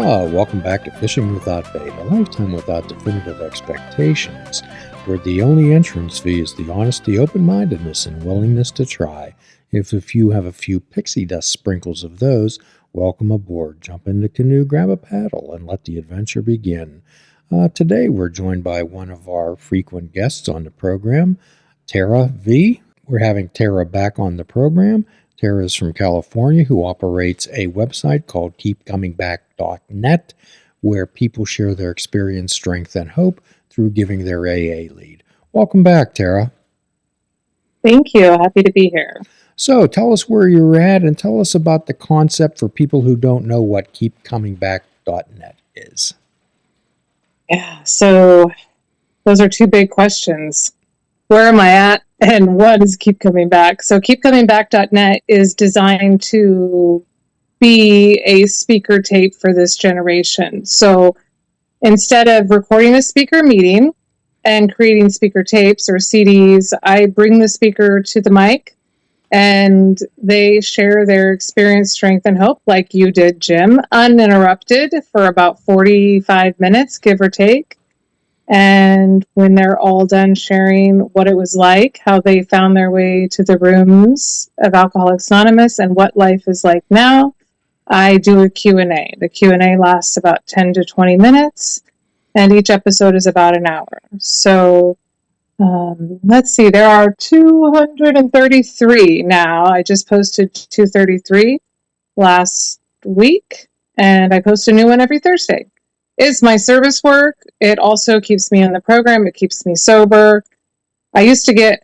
Welcome back to Fishing Without Bait, a lifetime without definitive expectations, where the only entrance fee is the honesty, open-mindedness, and willingness to try. If you have a few pixie dust sprinkles of those, welcome aboard. Jump in the canoe, grab a paddle, and let the adventure begin. Today we're joined by one of our frequent guests on the program, Tara V. We're having Tara back on the program. Tara is from California, who operates a website called keepcomingback.net, where people share their experience, strength, and hope through giving their AA lead. Welcome back, Tara. Thank you. Happy to be here. So tell us where you're at and tell us about the concept for people who don't know what keepcomingback.net is. Yeah, so those are two big questions. Where am I at and what is Keep Coming Back? So keepcomingback.net is designed to be a speaker tape for this generation. So instead of recording a speaker meeting and creating speaker tapes or CDs, I bring the speaker to the mic and they share their experience, strength, and hope like you did, Jim, uninterrupted for about 45 minutes, give or take. And when they're all done sharing what it was like, how they found their way to the rooms of Alcoholics Anonymous and what life is like now, I do a Q&A. The Q&A lasts about 10 to 20 minutes, and each episode is about an hour. So let's see, there are 233 now. I just posted 233 last week, and I post a new one every Thursday. It's my service work. It also keeps me in the program. It keeps me sober. I used to get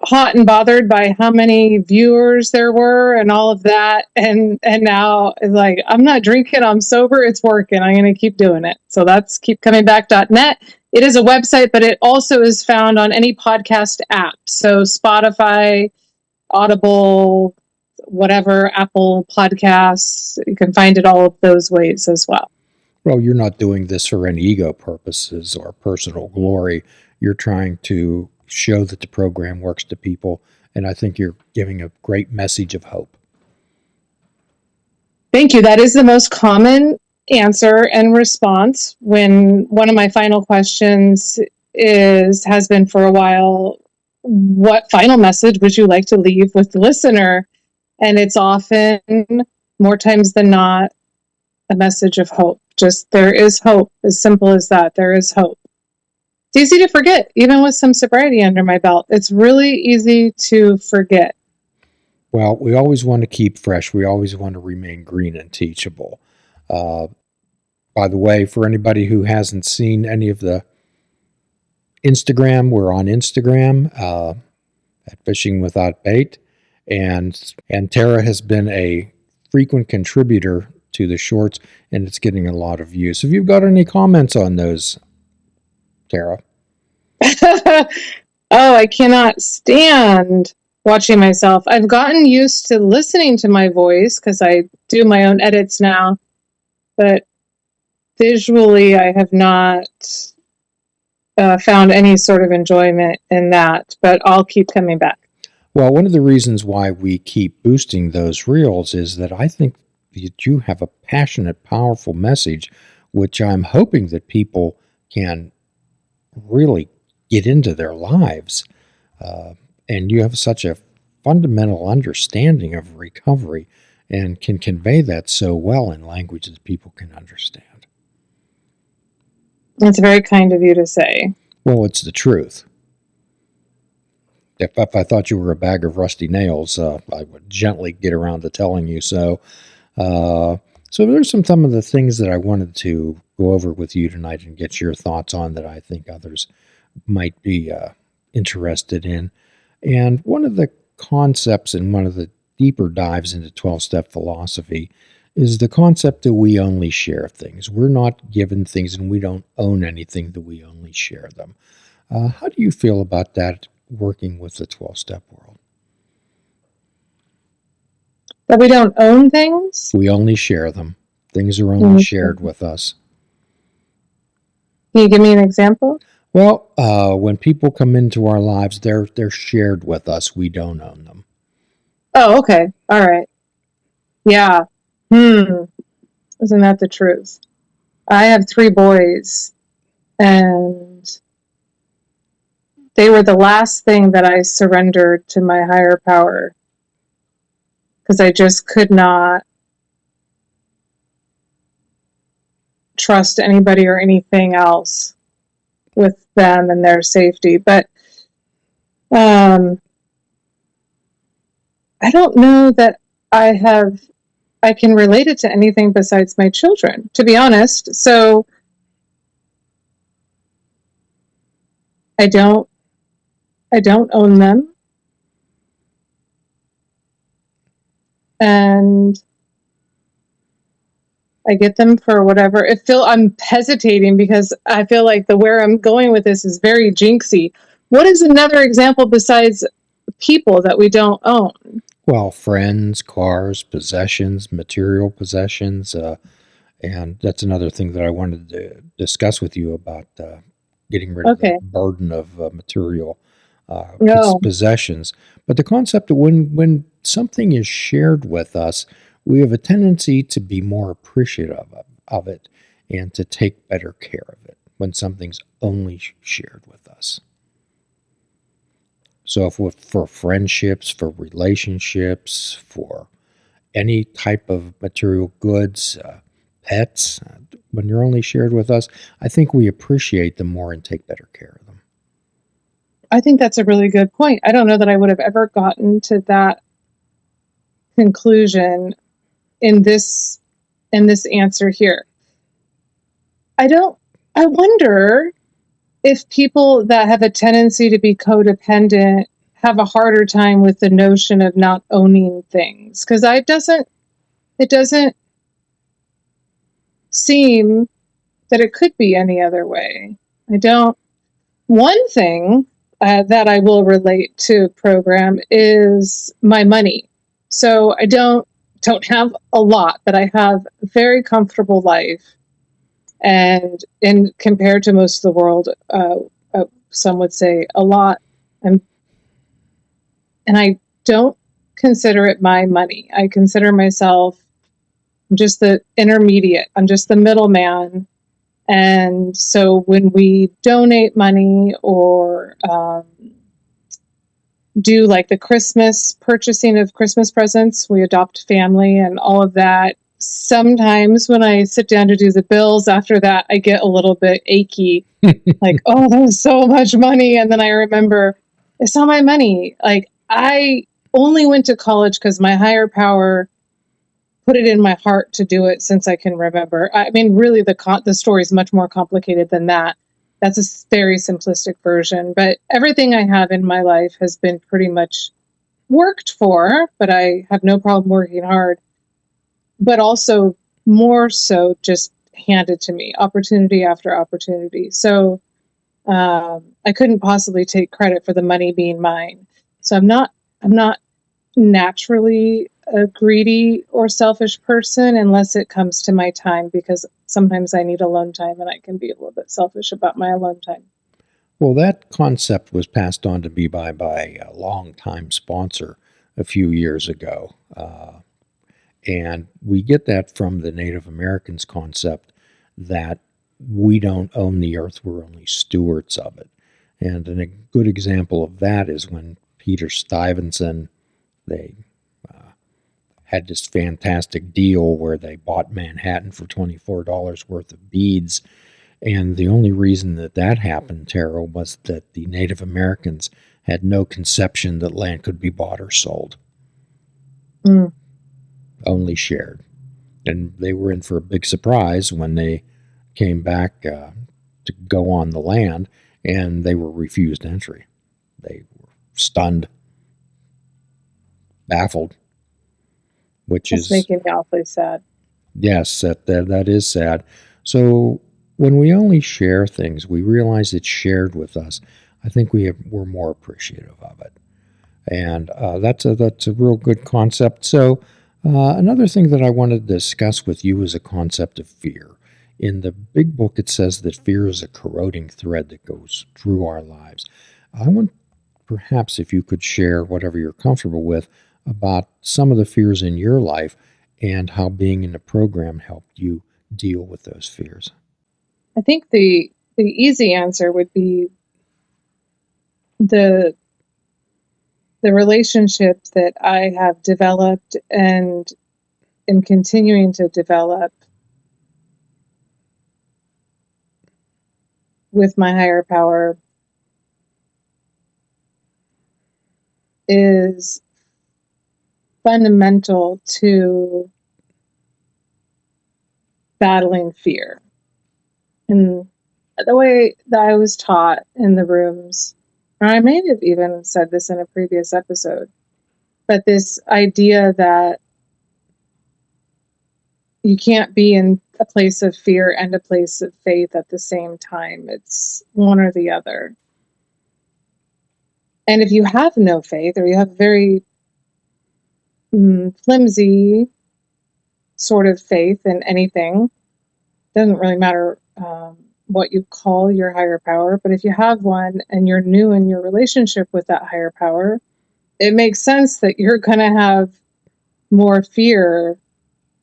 hot and bothered by how many viewers there were and all of that. And now it's like, I'm not drinking, I'm sober, it's working. I'm going to keep doing it. So that's keepcomingback.net. It is a website, but it also is found on any podcast app. So Spotify, Audible, whatever, Apple Podcasts, you can find it all of those ways as well. Well, you're not doing this for any ego purposes or personal glory. You're trying to show that the program works to people, and I think you're giving a great message of hope. Thank you. That is the most common answer and response when one of my final questions has been for a while, what final message would you like to leave with the listener? And it's often, more times than not, a message of hope. Just there is hope. As simple as that. There is hope. It's easy to forget, even with some sobriety under my belt. It's really easy to forget. Well, we always want to keep fresh. We always want to remain green and teachable. By the way, for anybody who hasn't seen any of the Instagram, we're on Instagram at Fishing Without Bait. And Tara has been a frequent contributor to the shorts, and it's getting a lot of views. Have you got any comments on those, Tara? Oh, I cannot stand watching myself. I've gotten used to listening to my voice because I do my own edits now, but visually I have not found any sort of enjoyment in that, but I'll keep coming back. Well, one of the reasons why we keep boosting those reels is that I think that you have a passionate, powerful message, which I'm hoping that people can really get into their lives. And you have such a fundamental understanding of recovery and can convey that so well in language that people can understand. That's very kind of you to say. Well, it's the truth. If I thought you were a bag of rusty nails, I would gently get around to telling you so. So there's some of the things that I wanted to go over with you tonight and get your thoughts on that I think others might be interested in. And one of the concepts and one of the deeper dives into 12-step philosophy is the concept that we only share things. We're not given things and we don't own anything, that we only share them. How do you feel about that working with the 12-step world? That we don't own things? We only share them. Things are only shared with us. Can you give me an example? Well, when people come into our lives, they're shared with us. We don't own them. Oh, okay. All right. Yeah. Isn't that the truth? I have 3 boys, and they were the last thing that I surrendered to my higher power because I just could not trust anybody or anything else with them and their safety. But I don't know that I can relate it to anything besides my children, to be honest. So I don't own them, and I get them for whatever. I'm hesitating because I feel like where I'm going with this is very jinxy. What is another example besides people that we don't own? Well, friends, cars, possessions, material possessions, and that's another thing that I wanted to discuss with you about getting rid of the Okay. burden of material No, possessions. But the concept that when something is shared with us, we have a tendency to be more appreciative of it and to take better care of it when something's only shared with us. So, if for friendships, for relationships, for any type of material goods, pets, when they're only shared with us, I think we appreciate them more and take better care of them. I think that's a really good point. I don't know that I would have ever gotten to that conclusion in this answer here. I wonder if people that have a tendency to be codependent have a harder time with the notion of not owning things, because it doesn't seem that it could be any other way. I don't. One thing that I will relate to program is my money. So I don't have a lot, but I have a very comfortable life, and in compared to most of the world, some would say a lot. And I don't consider it my money. I consider myself just the intermediate. I'm just the middleman. And so when we donate money or do like the Christmas purchasing of Christmas presents, we adopt family and all of that. Sometimes when I sit down to do the bills after that, I get a little bit achy, like, oh, that was so much money. And then I remember it's not my money. Like, I only went to college because my higher power put it in my heart to do it since I can remember. I mean, really, the story is much more complicated than that. That's a very simplistic version. But everything I have in my life has been pretty much worked for, but I have no problem working hard. But also, more so, just handed to me, opportunity after opportunity. So I couldn't possibly take credit for the money being mine. So I'm not naturally a greedy or selfish person unless it comes to my time, because sometimes I need alone time and I can be a little bit selfish about my alone time. Well, that concept was passed on to me by a longtime sponsor a few years ago. And we get that from the Native Americans concept that we don't own the earth, we're only stewards of it. And a good example of that is when Peter Stuyvesant, they had this fantastic deal where they bought Manhattan for $24 worth of beads. And the only reason that happened, Tara, was that the Native Americans had no conception that land could be bought or sold. Mm. Only shared. And they were in for a big surprise when they came back to go on the land, and they were refused entry. They were stunned, baffled, which That's is, making me awfully sad. yes, that is sad. So when we only share things, we realize it's shared with us. I think we're more appreciative of it, and that's a real good concept. So another thing that I wanted to discuss with you is a concept of fear. In the big book, it says that fear is a corroding thread that goes through our lives. I want perhaps if you could share whatever you're comfortable with about some of the fears in your life and how being in the program helped you deal with those fears? I think the easy answer would be the relationship that I have developed and am continuing to develop with my higher power is fundamental to battling fear. And the way that I was taught in the rooms, or I may have even said this in a previous episode, but this idea that you can't be in a place of fear and a place of faith at the same time. It's one or the other. And if you have no faith, or you have very flimsy sort of faith in anything, doesn't really matter what you call your higher power, but if you have one and you're new in your relationship with that higher power, it makes sense that you're going to have more fear.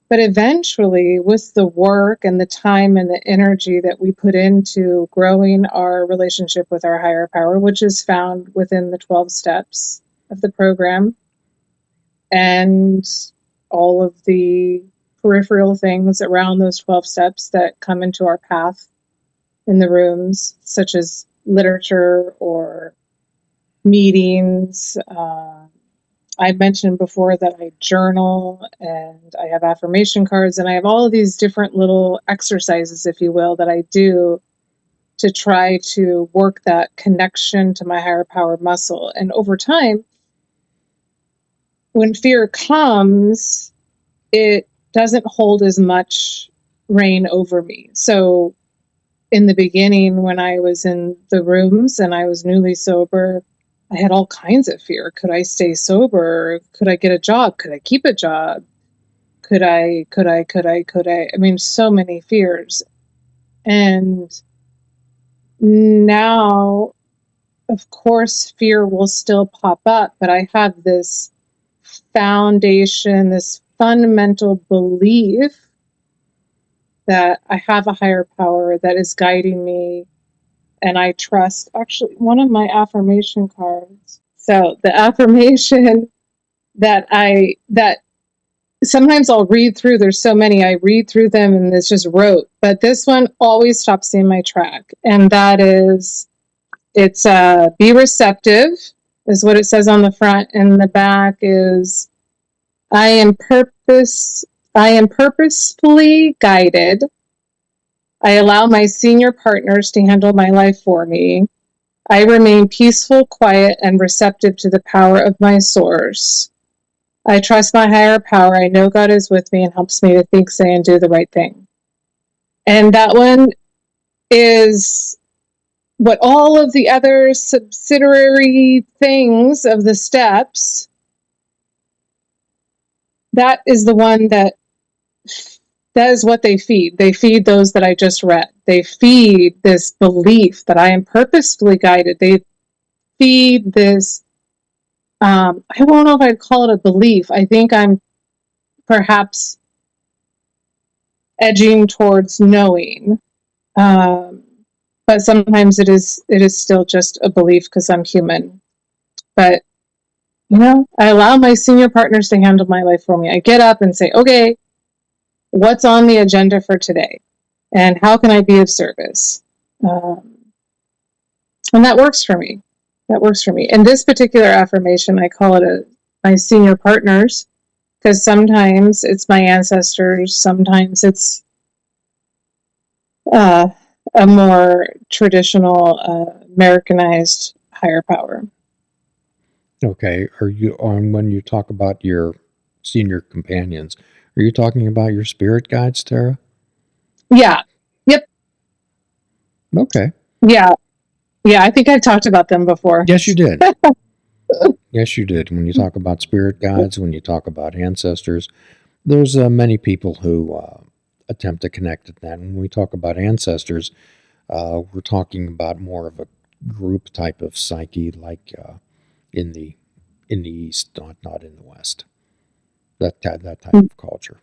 But eventually, with the work and the time and the energy that we put into growing our relationship with our higher power, which is found within the 12 steps of the program, and all of the peripheral things around those 12 steps that come into our path in the rooms, such as literature or meetings. I mentioned before that I journal and I have affirmation cards and I have all of these different little exercises, if you will, that I do to try to work that connection to my higher power muscle. And over time, when fear comes, it doesn't hold as much reign over me. So in the beginning, when I was in the rooms and I was newly sober, I had all kinds of fear. Could I stay sober? Could I get a job? Could I keep a job? Could I? I mean, so many fears. And now, of course, fear will still pop up, but I have this foundation, this fundamental belief that I have a higher power that is guiding me, and I trust. Actually, one of my affirmation cards. So the affirmation that sometimes I'll read through, there's so many, I read through them and it's just rote, but this one always stops me in my track. And that is, it's be receptive is what it says on the front, and the back is I am purposefully guided. I allow my senior partners to handle my life for me. I remain peaceful, quiet, and receptive to the power of my source. I trust my higher power. I know God is with me and helps me to think, say, and do the right thing. And that one is what all of the other subsidiary things of the steps, that is the one that is what they feed. They feed those that I just read. They feed this belief that I am purposefully guided. They feed this, I don't know if I'd call it a belief. I think I'm perhaps edging towards knowing. But sometimes it is still just a belief because I'm human. But, I allow my senior partners to handle my life for me. I get up and say, okay, what's on the agenda for today? And how can I be of service? And that works for me. That works for me. In this particular affirmation, I call it my senior partners, because sometimes it's my ancestors, sometimes it's a more traditional, Americanized higher power. Okay. Are you on when you talk about your senior companions? Are you talking about your spirit guides, Tara? Yeah. Yep. Okay. Yeah. Yeah. I think I've talked about them before. Yes, you did. Yes, you did. When you talk about spirit guides, when you talk about ancestors, there's many people who attempt to connect with that. When we talk about ancestors, we're talking about more of a group type of psyche, like in the East, not in the West. That type of culture.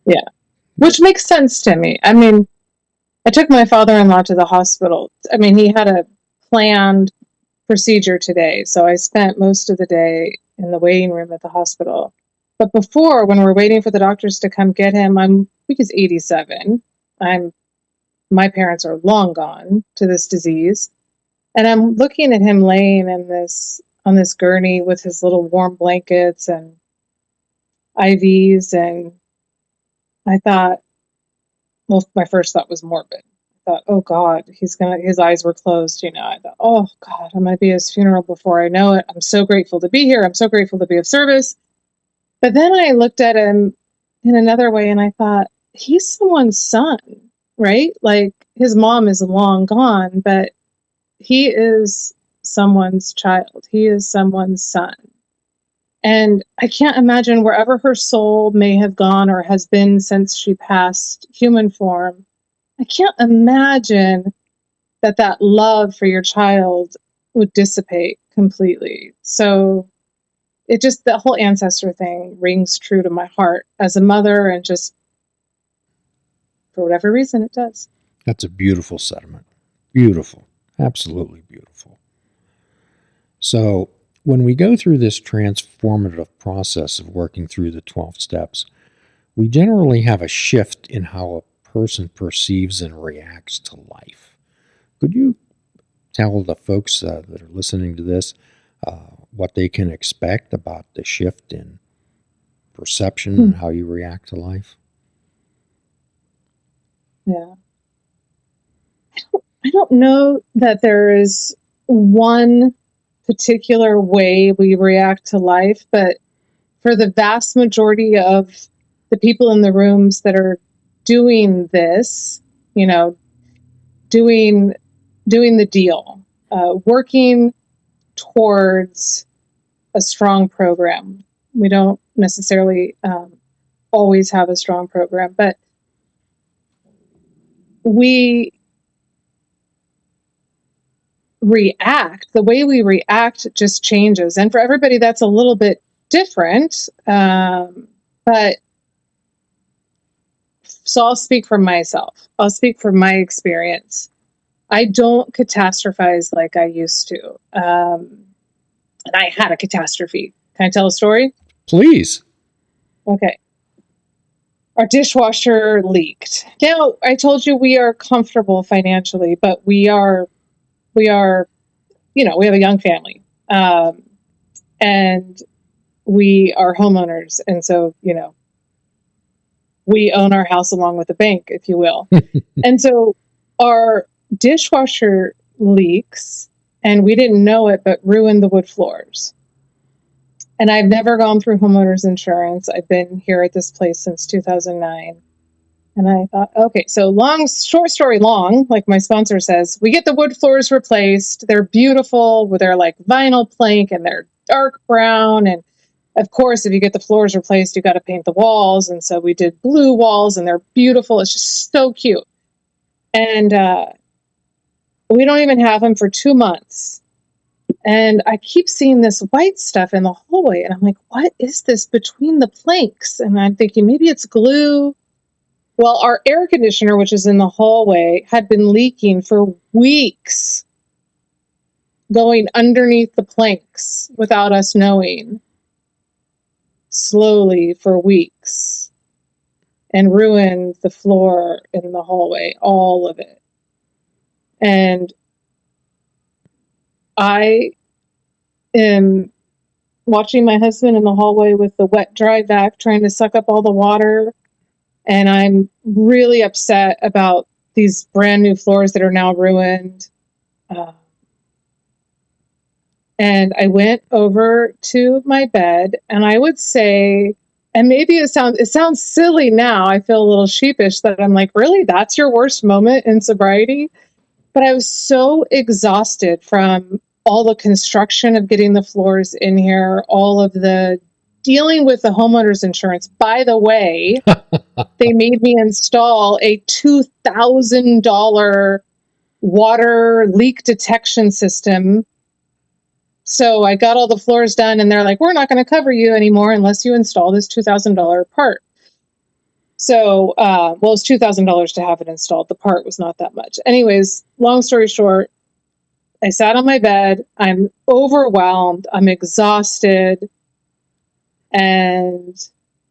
Yeah. Which makes sense to me. I mean, I took my father-in-law to the hospital. I mean, he had a planned procedure today, so I spent most of the day in the waiting room at the hospital. But before, when we're waiting for the doctors to come get him, I think he's 87. I'm My parents are long gone to this disease, and I'm looking at him laying in this on this gurney with his little warm blankets and IVs, and I thought, well, my first thought was morbid. I thought, oh God, his eyes were closed, you know. I thought, oh God, I'm gonna be at his funeral before I know it. I'm so grateful to be here. I'm so grateful to be of service. But then I looked at him in another way and I thought, he's someone's son, right? Like his mom is long gone, but he is someone's child. He is someone's son. And I can't imagine wherever her soul may have gone or has been since she passed human form, I can't imagine that love for your child would dissipate completely. So the whole ancestor thing rings true to my heart as a mother, and just for whatever reason it does. That's a beautiful sentiment. Beautiful. Absolutely beautiful. So, when we go through this transformative process of working through the 12 steps, we generally have a shift in how a person perceives and reacts to life. Could you tell the folks that are listening to this what they can expect about the shift in perception and how you react to life? Yeah. I don't know that there is one particular way we react to life, but for the vast majority of the people in the rooms that are doing this, you know, doing the deal, working towards a strong program. We don't necessarily always have a strong program, but we the way we react just changes. And for everybody, that's a little bit different. But so I'll speak for myself. I'll speak from my experience. I don't catastrophize like I used to. And I had a catastrophe. Can I tell a story? Please. Okay. Our dishwasher leaked. Now, I told you we are comfortable financially, but we are, we have a young family. And we are homeowners. And so, we own our house along with the bank, if you will. And so our dishwasher leaks, and we didn't know it, but ruined the wood floors. And I've never gone through homeowners insurance. I've been here at this place since 2009. And I thought, okay, so short story long, like my sponsor says, we get the wood floors replaced. They're beautiful. They're like vinyl plank and they're dark brown. And of course, if you get the floors replaced, you got to paint the walls. And so we did blue walls and they're beautiful. It's just so cute. And we don't even have them for 2 months. And I keep seeing this white stuff in the hallway. And I'm like, what is this between the planks? And I'm thinking maybe it's glue. Well, our air conditioner, which is in the hallway, had been leaking for weeks, going underneath the planks without us knowing, slowly for weeks, and ruined the floor in the hallway, all of it. And I am watching my husband in the hallway with the wet, dry vac trying to suck up all the water. And I'm really upset about these brand new floors that are now ruined. And I went over to my bed, and I would say, and maybe it sounds silly now. I feel a little sheepish that I'm like, really, that's your worst moment in sobriety? But I was so exhausted from all the construction of getting the floors in here, all of the dealing with the homeowner's insurance. By the way, they made me install a $2,000 water leak detection system. So I got all the floors done, and they're like, we're not going to cover you anymore unless you install this $2,000 part. So, well, it was $2,000 to have it installed. The part was not that much. Anyways, long story short, I sat on my bed. I'm overwhelmed. I'm exhausted. And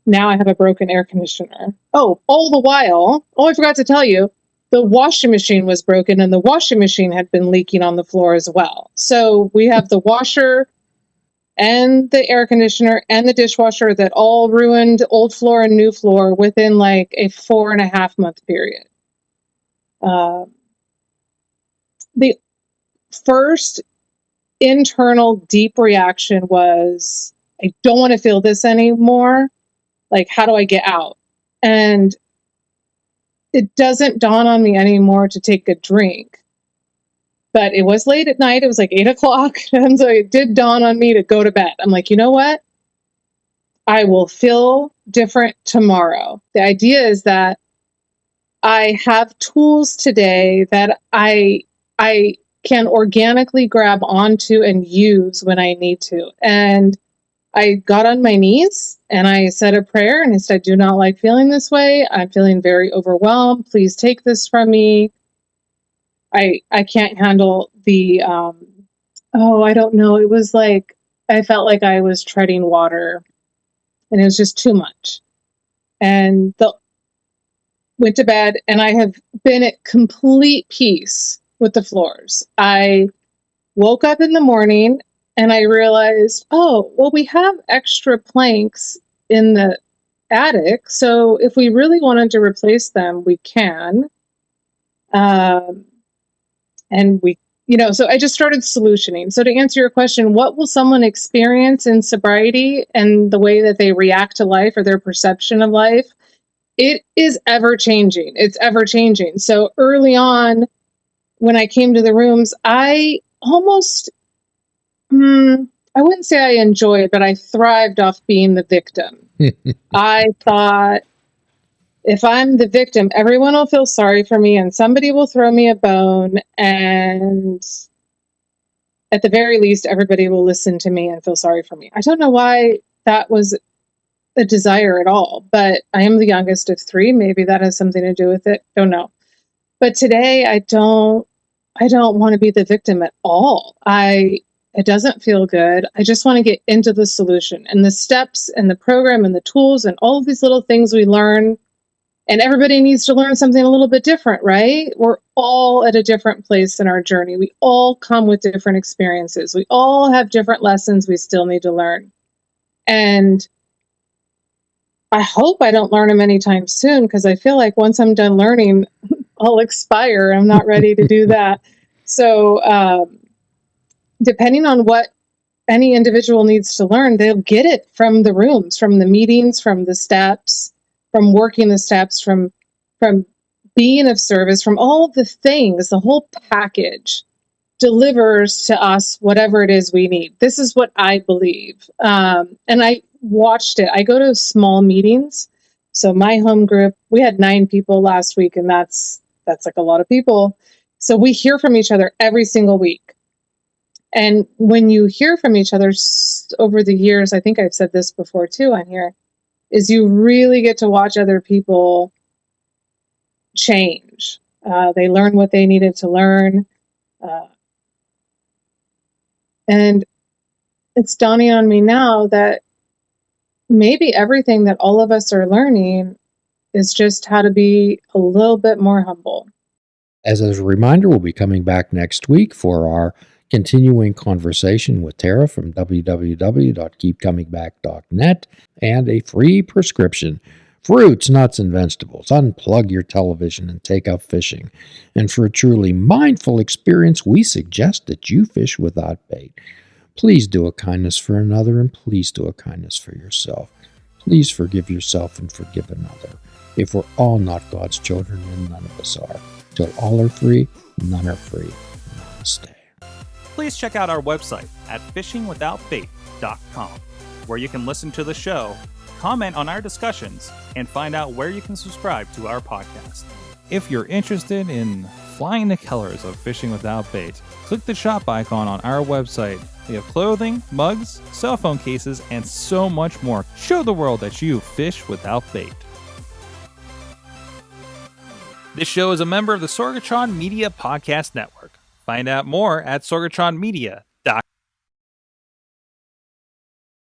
now I have a broken air conditioner. Oh, all the while, I forgot to tell you, the washing machine was broken and the washing machine had been leaking on the floor as well. So we have the washer and the air conditioner and the dishwasher that all ruined old floor and new floor within like a 4.5 month period. The first internal deep reaction was, I don't want to feel this anymore. Like, how do I get out? And it doesn't dawn on me anymore to take a drink. But it was late at night. It was like 8 o'clock. And so it did dawn on me to go to bed. I'm like, you know what? I will feel different tomorrow. The idea is that I have tools today that I can organically grab onto and use when I need to. And I got on my knees and I said a prayer and I said, I do not like feeling this way. I'm feeling very overwhelmed. Please take this from me. I can't handle the, I don't know. It was like, I felt like I was treading water and it was just too much. And went to bed and I have been at complete peace with the floors. I woke up in the morning and I realized, we have extra planks in the attic. So if we really wanted to replace them, we can. And we, so I just started solutioning. So to answer your question, what will someone experience in sobriety and the way that they react to life or their perception of life? It is ever changing. It's ever changing. So early on, when I came to the rooms, I almost, I wouldn't say I enjoyed, but I thrived off being the victim. I thought, if I'm the victim, everyone will feel sorry for me and somebody will throw me a bone. And at the very least, everybody will listen to me and feel sorry for me. I don't know why that was a desire at all, but I am the youngest of three. Maybe that has something to do with it. Don't know. But today I don't want to be the victim at all. It doesn't feel good. I just want to get into the solution and the steps and the program and the tools and all of these little things we learn. And everybody needs to learn something a little bit different, right? We're all at a different place in our journey. We all come with different experiences. We all have different lessons we still need to learn. And I hope I don't learn them anytime soon, because I feel like once I'm done learning, I'll expire. I'm not ready to do that. So depending on what any individual needs to learn, they'll get it from the rooms, from the meetings, from the steps, from working the steps, from being of service, from all the things. The whole package delivers to us whatever it is we need. This is what I believe. And I watched it. I go to small meetings. So my home group, we had 9 people last week, and that's like a lot of people. So we hear from each other every single week. And when you hear from each other over the years, I think I've said this before too on here, is you really get to watch other people change. They learn what they needed to learn. And it's dawning on me now that maybe everything that all of us are learning is just how to be a little bit more humble. As a reminder, we'll be coming back next week for our continuing conversation with Tara from www.keepcomingback.net and a free prescription. Fruits, nuts, and vegetables. Unplug your television and take out fishing. And for a truly mindful experience, we suggest that you fish without bait. Please do a kindness for another, and please do a kindness for yourself. Please forgive yourself and forgive another. If we're all not God's children, then none of us are. Till all are free, none are free. Namaste. Please check out our website at fishingwithoutbait.com, where you can listen to the show, comment on our discussions, and find out where you can subscribe to our podcast. If you're interested in flying the colors of Fishing Without Bait, click the shop icon on our website. We have clothing, mugs, cell phone cases, and so much more. Show the world that you fish without bait. This show is a member of the Sorgatron Media Podcast Network. Find out more at sorgatronmedia.com.